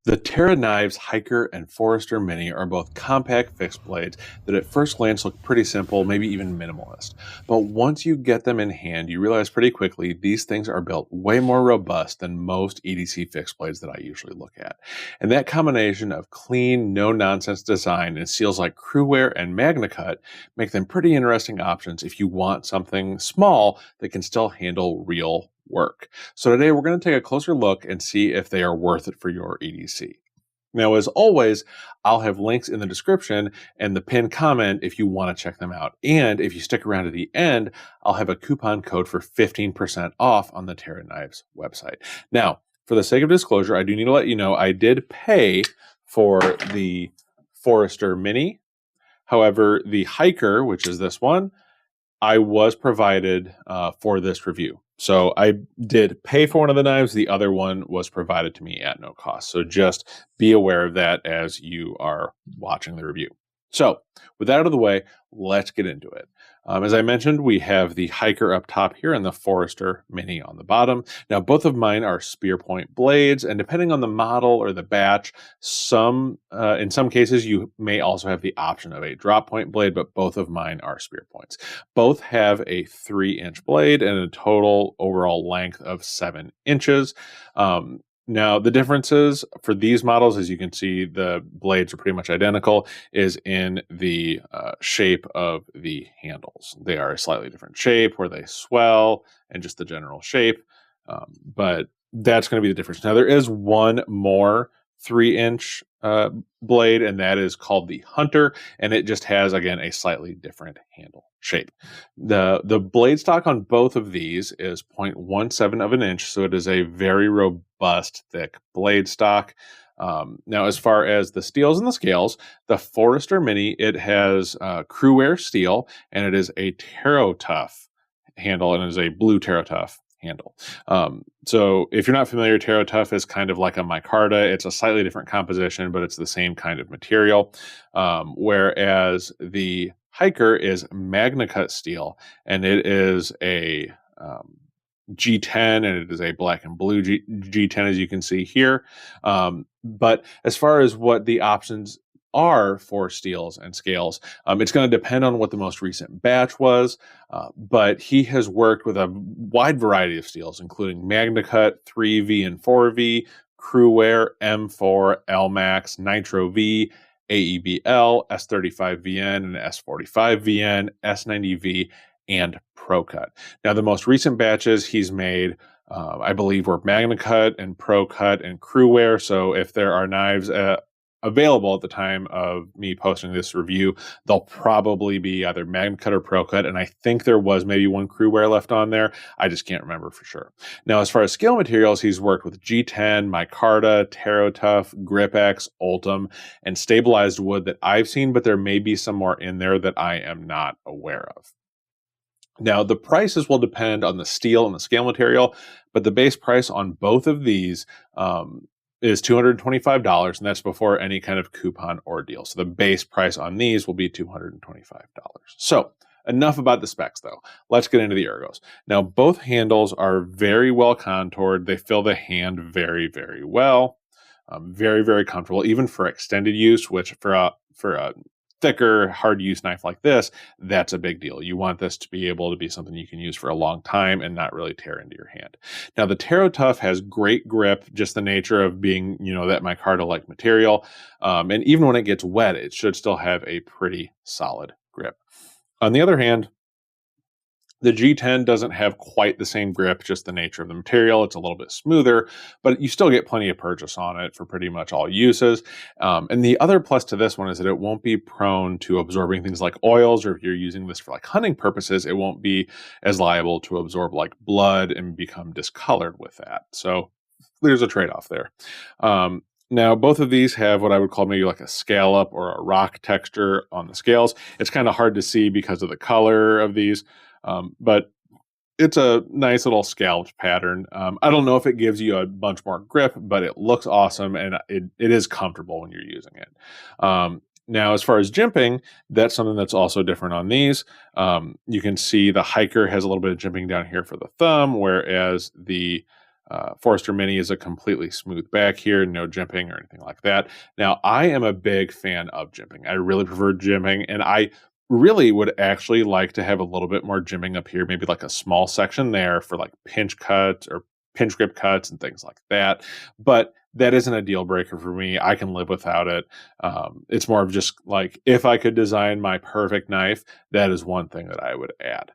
The Terra Knives Hiker and Forrester Mini are both compact fixed blades that at first glance look pretty simple, maybe even minimalist. But once you get them in hand, you realize pretty quickly these things are built way more robust than most EDC fixed blades that I usually look at. And that combination of clean, no-nonsense design and seals like CruWear and MagnaCut make them pretty interesting options if you want something small that can still handle real work. So today we're going to take a closer look and see if they are worth it for your EDC. Now, as always, I'll have links in the description and the pinned comment if you want to check them out. And if you stick around to the end, I'll have a coupon code for 15% off on the Terra Knives website. Now, for the sake of disclosure, I do need to let you know I did pay for the Forrester Mini. However, the Hiker, which is this one, I was provided for this review. So I did pay for one of the knives. The other one was provided to me at no cost. So just be aware of that as you are watching the review. So with that out of the way, let's get into it. As I mentioned, we have the Hiker up top here and the Forrester Mini on the bottom. Now, both of mine are spear point blades, and depending on the model or the batch, in some cases, you may also have the option of a drop point blade, but both of mine are spear points. Both have a 3-inch blade and a total overall length of 7 inches. Now, the differences for these models, as you can see, the blades are pretty much identical, is in the shape of the handles. They are a slightly different shape where they swell and just the general shape, but that's going to be the difference. Now, there is one more 3-inch blade, and that is called the Hunter, and it just has, again, a slightly different handle shape. The blade stock on both of these is 0.17 of an inch, so it is a very robust, thick blade stock. Now, as far as the steels and the scales, the Forrester Mini, it has CruWear steel, and it is a Terra Tough handle, and it is a blue Terra Tough handle. So if you're not familiar, Terra Tough is kind of like a micarta. It's a slightly different composition, but it's the same kind of material. Whereas the Hiker is MagnaCut steel, and it is a G10, and it is a black and blue G10, as you can see here. But as far as what the options are for steels and scales, it's going to depend on what the most recent batch was, but he has worked with a wide variety of steels, including MagnaCut 3V and 4V, CruWear, M4, LMAX, Nitro V, AEBL, S35VN, and S45VN, S90V, and ProCut. Now, the most recent batches he's made, I believe, were MagnaCut and ProCut and CruWear. So if there are knives available at the time of me posting this review, they'll probably be either MagnaCut or ProCut, and I think there was maybe one CruWear left on there. I just can't remember for sure. Now, as far as scale materials, he's worked with G10, micarta, Terra Tough, GripX, Ultim, and stabilized wood that I've seen, but there may be some more in there that I am not aware of. Now, the prices will depend on the steel and the scale material, but the base price on both of these is $225, and that's before any kind of coupon or deal. So the base price on these will be $225. So enough about the specs, though. Let's get into the ergos. Now, both handles are very well contoured. They fill the hand very, very well. Very, very comfortable, even for extended use, which for a thicker, hard use knife like this, that's a big deal. You want this to be able to be something you can use for a long time and not really tear into your hand. Now, the Terra Tough has great grip, just the nature of being, that micarta-like material. And even when it gets wet, it should still have a pretty solid grip. On the other hand, the G10 doesn't have quite the same grip, just the nature of the material. It's a little bit smoother, but you still get plenty of purchase on it for pretty much all uses. And the other plus to this one is that it won't be prone to absorbing things like oils, or if you're using this for like hunting purposes, it won't be as liable to absorb like blood and become discolored with that. So there's a trade-off there. Now, both of these have what I would call maybe like a scallop or a rock texture on the scales. It's kind of hard to see because of the color of these. But it's a nice little scalloped pattern. I don't know if it gives you a bunch more grip, but it looks awesome, and it is comfortable when you're using it. Now, as far as jimping, that's something that's also different on these. You can see the Hiker has a little bit of jimping down here for the thumb, whereas the Forrester Mini is a completely smooth back here, no jimping or anything like that. Now, I am a big fan of jimping. I really prefer jimping, and I really would actually like to have a little bit more jimping up here, maybe like a small section there for like pinch cuts or pinch grip cuts and things like that. But that isn't a deal breaker for me. I can live without it. It's more of just like, if I could design my perfect knife, that is one thing that I would add.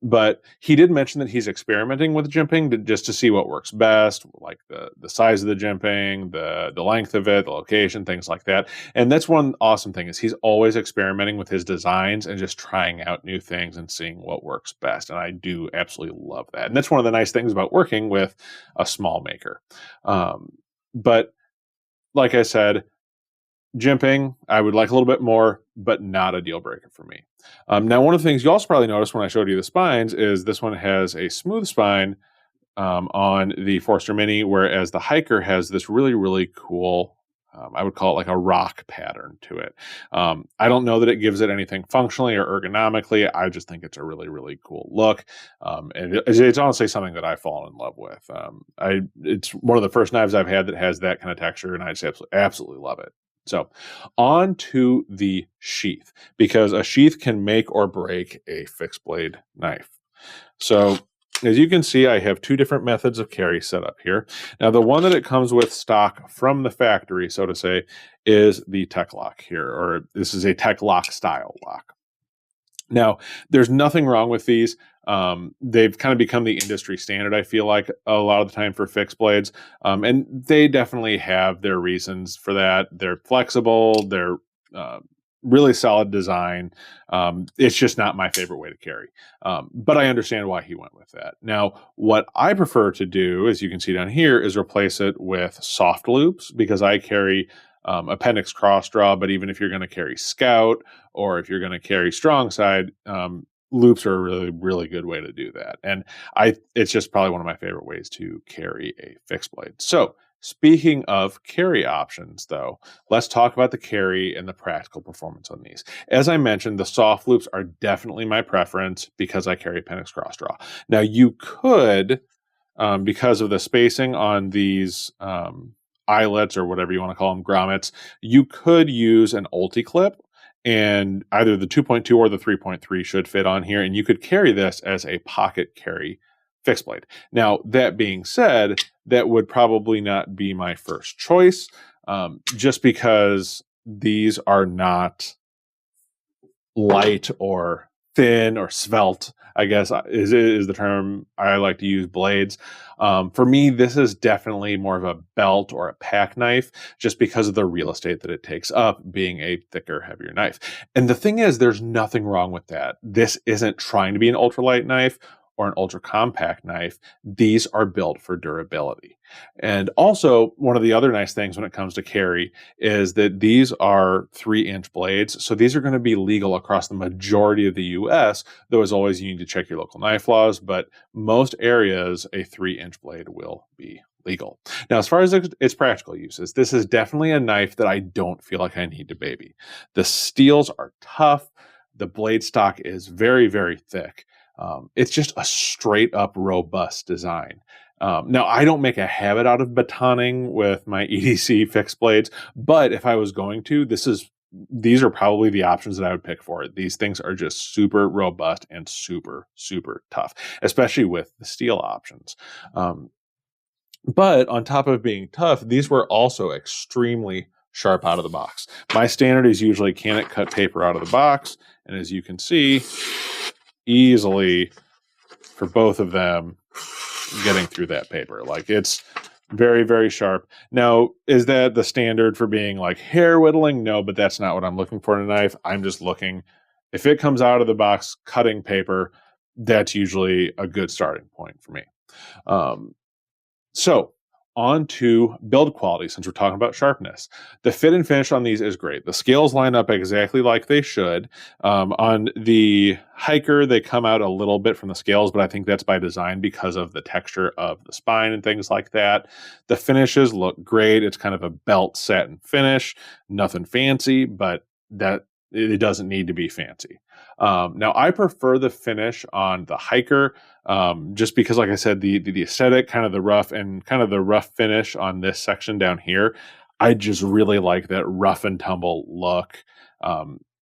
But he did mention that he's experimenting with jimping just to see what works best, like the size of the jimping, the length of it, the location, things like that. And that's one awesome thing, is he's always experimenting with his designs and just trying out new things and seeing what works best. And I do absolutely love that. And that's one of the nice things about working with a small maker. But like I said, jimping, I would like a little bit more, but not a deal breaker for me. Now, one of the things you also probably noticed when I showed you the spines is this one has a smooth spine on the Forrester Mini, whereas the Hiker has this really, really cool, I would call it like a rock pattern to it. I don't know that it gives it anything functionally or ergonomically. I just think it's a really, really cool look. And it's honestly something that I've fallen in love with. It's one of the first knives I've had that has that kind of texture, and I just absolutely love it. So on to the sheath, because a sheath can make or break a fixed blade knife. So as you can see, I have two different methods of carry set up here. Now, the one that it comes with stock from the factory, so to say, is the Tech Lock here, or this is a Tech Lock style lock. Now, there's nothing wrong with these. They've kind of become the industry standard, I feel like, a lot of the time for fixed blades. And they definitely have their reasons for that. They're flexible. They're really solid design. It's just not my favorite way to carry. But I understand why he went with that. Now, what I prefer to do, as you can see down here, is replace it with soft loops, because I carry appendix cross draw. But even if you're going to carry Scout, or if you're going to carry strong side, loops are a really, really good way to do that. And it's just probably one of my favorite ways to carry a fixed blade. So speaking of carry options, though, let's talk about the carry and the practical performance on these. As I mentioned, the soft loops are definitely my preference because I carry appendix cross draw. Now, you could, because of the spacing on these eyelets, or whatever you want to call them, grommets, you could use an ulti clip, and either the 2.2 or the 3.3 should fit on here, and you could carry this as a pocket carry fixed blade. Now, that being said, that would probably not be my first choice, just because these are not light or thin or svelte, I guess is the term I like to use, blades. For me, this is definitely more of a belt or a pack knife, just because of the real estate that it takes up, being a thicker, heavier knife. And the thing is, there's nothing wrong with that. This isn't trying to be an ultralight knife or an ultra compact knife. These are built for durability. And also, one of the other nice things when it comes to carry is that these are 3-inch blades. So these are going to be legal across the majority of the US, though as always, you need to check your local knife laws. But most areas, a 3-inch blade will be legal. Now, as far as its practical uses, this is definitely a knife that I don't feel like I need to baby. The steels are tough. The blade stock is very, very thick. It's just a straight up robust design. Now, I don't make a habit out of batoning with my EDC fixed blades, but if I was going to, these are probably the options that I would pick for it. These things are just super robust and super, super tough, especially with the steel options. But on top of being tough, these were also extremely sharp out of the box. My standard is usually can it cut paper out of the box, and as you can see, easily for both of them getting through that paper. Like, it's very, very sharp. Now, is that the standard for being like hair whittling? No, but that's not what I'm looking for in a knife. I'm just looking, if it comes out of the box cutting paper, that's usually a good starting point for me. So on to build quality, since we're talking about sharpness. The fit and finish on these is great. The scales line up exactly like they should. On the Hiker, they come out a little bit from the scales, but I think that's by design because of the texture of the spine and things like that. The finishes look great. It's kind of a belt satin finish. Nothing fancy, but that it doesn't need to be fancy. Now, I prefer the finish on the hiker, just because, like I said, the aesthetic, kind of the rough and kind of the rough finish on this section down here, I just really like that rough and tumble look.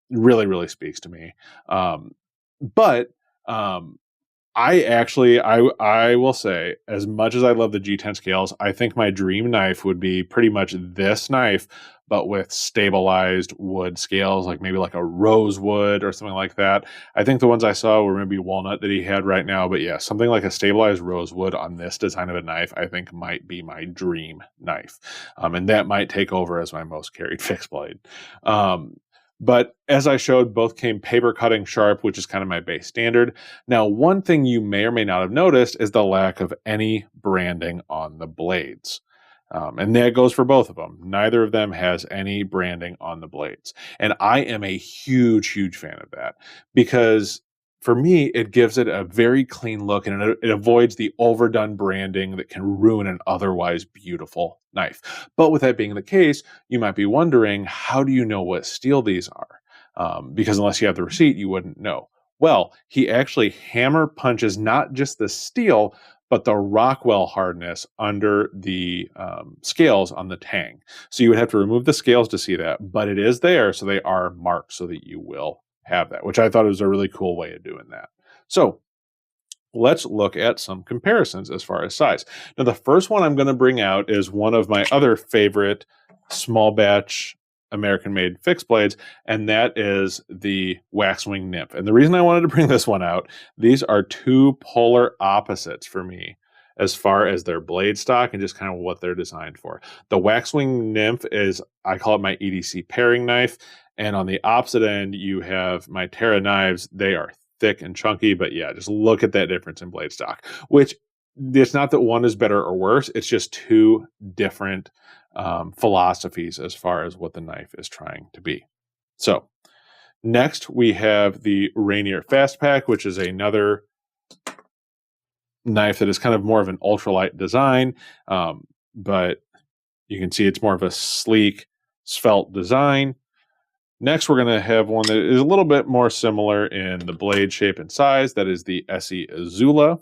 Really, really speaks to me. But I will say, as much as I love the G10 scales, I think my dream knife would be pretty much this knife, but with stabilized wood scales, like maybe like a rosewood or something like that. I think the ones I saw were maybe walnut that he had right now, but yeah, something like a stabilized rosewood on this design of a knife, I think might be my dream knife. And that might take over as my most carried fixed blade. But as I showed, both came paper cutting sharp, which is kind of my base standard. Now, one thing you may or may not have noticed is the lack of any branding on the blades. And that goes for both of them. Neither of them has any branding on the blades. And I am a huge, huge fan of that, because for me, it gives it a very clean look, and it avoids the overdone branding that can ruin an otherwise beautiful knife. But with that being the case, you might be wondering, how do you know what steel these are? Because unless you have the receipt, you wouldn't know. Well, he actually hammer punches not just the steel, but the Rockwell hardness under the scales on the tang. So you would have to remove the scales to see that, but it is there, so they are marked so that you will have that, which I thought was a really cool way of doing that. So let's look at some comparisons as far as size. Now, the first one I'm going to bring out is one of my other favorite small batch American-made fixed blades, and that is the Waxwing Nymph. And the reason I wanted to bring this one out, these are two polar opposites for me as far as their blade stock and just kind of what they're designed for. The Waxwing Nymph is, I call it my EDC pairing knife, and on the opposite end, you have my Terra knives. They are thick and chunky, but yeah, just look at that difference in blade stock, which it's not that one is better or worse. It's just two different philosophies as far as what the knife is trying to be. So next we have the Rainier Fast Pack, which is another knife that is kind of more of an ultralight design, but you can see it's more of a sleek, svelte design. Next, we're going to have one that is a little bit more similar in the blade shape and size. That is the Essie Azula.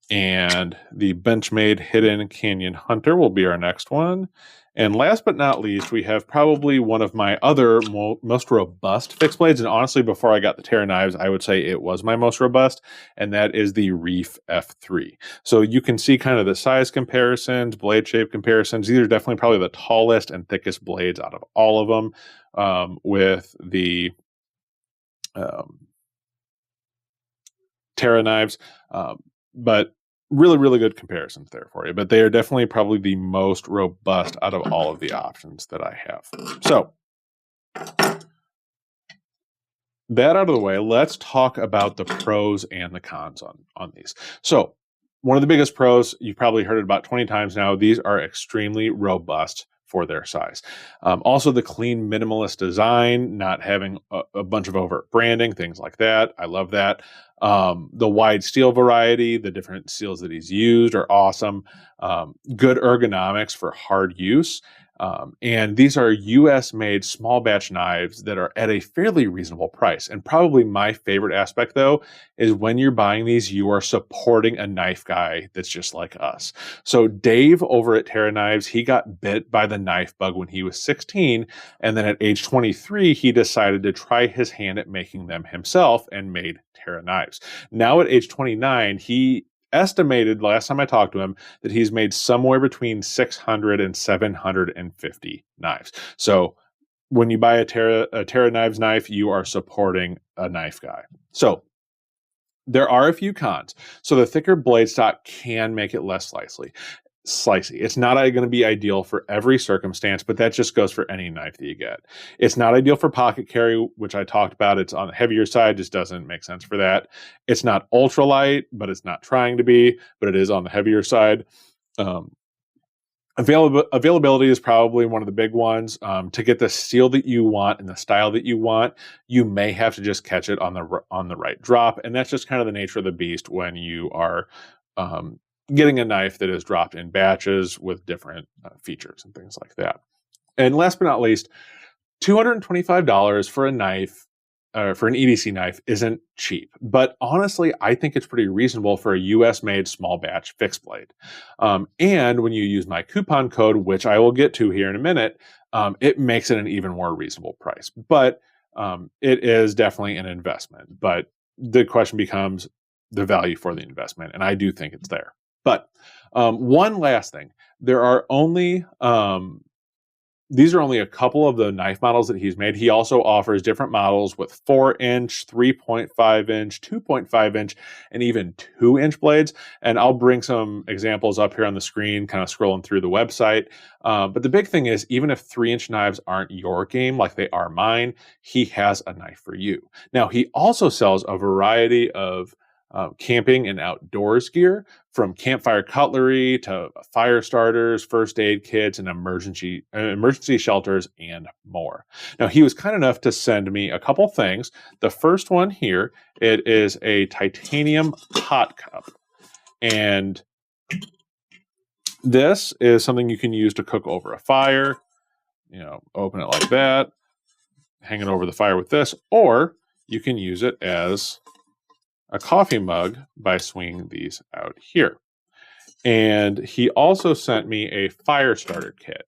And the Benchmade Hidden Canyon Hunter will be our next one. And last but not least, we have probably one of my other most robust fixed blades. And honestly, before I got the Terra knives, I would say it was my most robust, and that is the Reef F3. So you can see kind of the size comparisons, blade shape comparisons. These are definitely probably the tallest and thickest blades out of all of them, with the Terra knives. But really, really good comparisons there for you. But they are definitely probably the most robust out of all of the options that I have. So that out of the way, let's talk about the pros and the cons on these. So one of the biggest pros, you've probably heard it about 20 times now, these are extremely robust for their size. Also, the clean minimalist design, not having a bunch of overt branding, things like that. I love that. The wide steel variety, the different steels that he's used are awesome. Good ergonomics for hard use. And these are US made small batch knives that are at a fairly reasonable price. And probably my favorite aspect, though, is when you're buying these, you are supporting a knife guy that's just like us. So Dave over at Terra Knives, he got bit by the knife bug when he was 16. And then at age 23, he decided to try his hand at making them himself and made Terra Knives. Now at age 29, he estimated, last time I talked to him, that he's made somewhere between 600 and 750 knives. So when you buy a Terra Knives knife, you are supporting a knife guy. So there are a few cons. So the thicker blade stock can make it less slicey. It's not going to be ideal for every circumstance, but that just goes for any knife that you get. It's not ideal for pocket carry, which I talked about. It's on the heavier side, just doesn't make sense for that. It's not ultralight, but it's not trying to be, but it is on the heavier side. Availability is probably one of the big ones. To get the steel that you want and the style that you want, you may have to just catch it on the right drop, and that's just kind of the nature of the beast when you are getting a knife that is dropped in batches with different features and things like that. And last but not least, $225 for a knife, for an EDC knife, isn't cheap, but honestly, I think it's pretty reasonable for a US-made small batch fixed blade. And when you use my coupon code, which I will get to here in a minute, it makes it an even more reasonable price. But it is definitely an investment. But the question becomes the value for the investment, and I do think it's there. But one last thing, there are only these are only a couple of the knife models that he's made. He also offers different models with 4-inch, 3.5-inch, 2.5-inch, and even 2-inch blades. And I'll bring some examples up here on the screen, kind of scrolling through the website. But the big thing is, even if 3-inch knives aren't your game, like they are mine, he has a knife for you. Now, he also sells a variety of camping and outdoors gear, from campfire cutlery to fire starters, first aid kits, and emergency shelters, and more. Now, he was kind enough to send me a couple things. The first one here, it is a titanium hot cup. And this is something you can use to cook over a fire. You know, open it like that, hang it over the fire with this, or you can use it as a coffee mug by swinging these out here. And he also sent me a fire starter kit.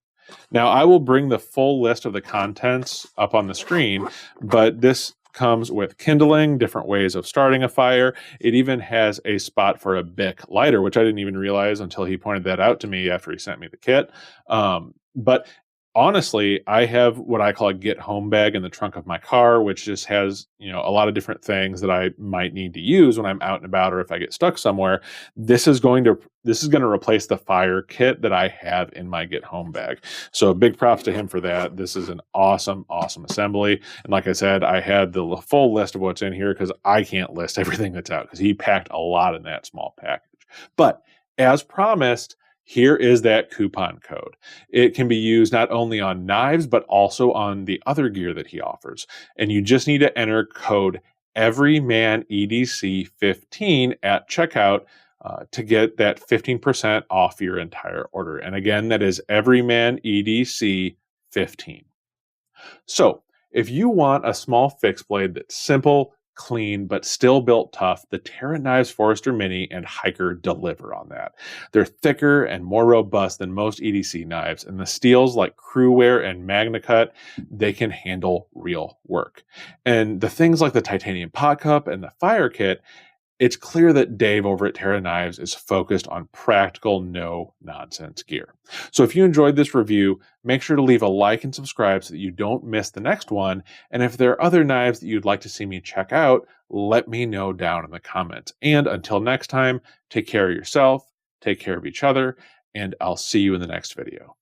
Now, I will bring the full list of the contents up on the screen, but this comes with kindling, different ways of starting a fire. It even has a spot for a Bic lighter, which I didn't even realize until he pointed that out to me after he sent me the kit. But honestly, I have what I call a get home bag in the trunk of my car, which just has, you know, a lot of different things that I might need to use when I'm out and about, or if I get stuck somewhere. This is going to replace the fire kit that I have in my get home bag. So big props to him for that. This is an awesome, awesome assembly. And like I said, I had the full list of what's in here because I can't list everything that's out because he packed a lot in that small package. But as promised, here is that coupon code. It can be used not only on knives, but also on the other gear that he offers. And you just need to enter code EverymanEDC15 at checkout to get that 15% off your entire order. And again, that is EverymanEDC15. So if you want a small fixed blade that's simple, clean, but still built tough, the Terra knives Forrester Mini and Hiker deliver on that. They're thicker and more robust than most EDC knives, and the steels like CruWear and MagnaCut, they can handle real work. And the things like the titanium pot cup and the fire kit, it's clear that Dave over at Terra Knives is focused on practical, no-nonsense gear. So if you enjoyed this review, make sure to leave a like and subscribe so that you don't miss the next one. And if there are other knives that you'd like to see me check out, let me know down in the comments. And until next time, take care of yourself, take care of each other, and I'll see you in the next video.